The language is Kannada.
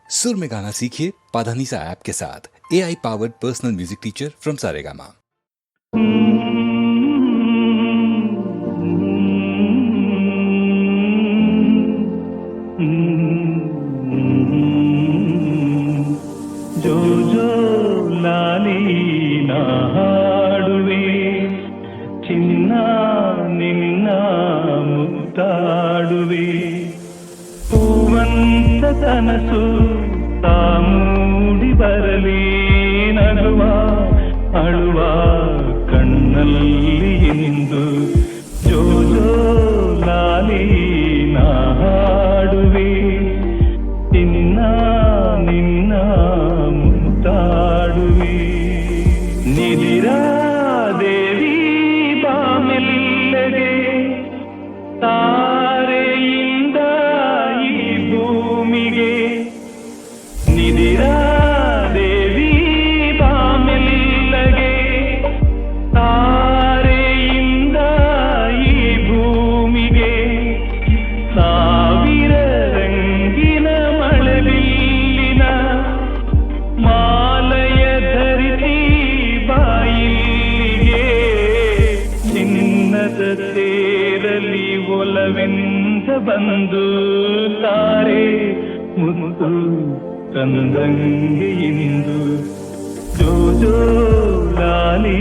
सुर में गाना सीखिए पाधानीसा ऐप के साथ। AI powered personal music teacher from Saregama. जो जो लाली ना ಹಾಡುವೆ ಚಿನ್ನ ನಿನ್ನ ಮುತ್ತಾಡುವೆ ಹೂವಂತ ಕನಸು ತಾಮೂಡಿ ಬರಲಿ ನಗುವ ಅಳುವ ಕಣ್ಣಲ್ಲಿ ಇಂದು ಜೋ ಜೋ ಲಾಲಿ ನಾ ಹಾಡುವೆ ಚಿನ್ನ ನಿನ್ನ ಮುತ್ತಾಡುವೆ ನಿದಿರಾ ದೇವಿ ಬಾಮೆಲ್ಲಗೆ ತಾರೆಯಿಂದ ಈ ಭೂಮಿಗೆ ನಿದಿರಾ ದೇವಿ ಬಾಮೆಲ್ಲಗೆ ತಾರೆಯಿಂದ ಈ ಭೂಮಿಗೆ ಸಾವಿರ ರಂಗಿನ ಮಳೆಬಿಲ್ಲಿನ ಮಾಲಯ ಧರಿಸಿ ಬಾಯಿಗೆ ಚಿನ್ನದ ತೇರಲಿ ಒಲವೆಂದ ಬಂದು ತಾರೆ ಮುತ್ತು ತಂದಂಗೆ ಇಂದು ಜೋ ಜೋ ಲಾಲಿ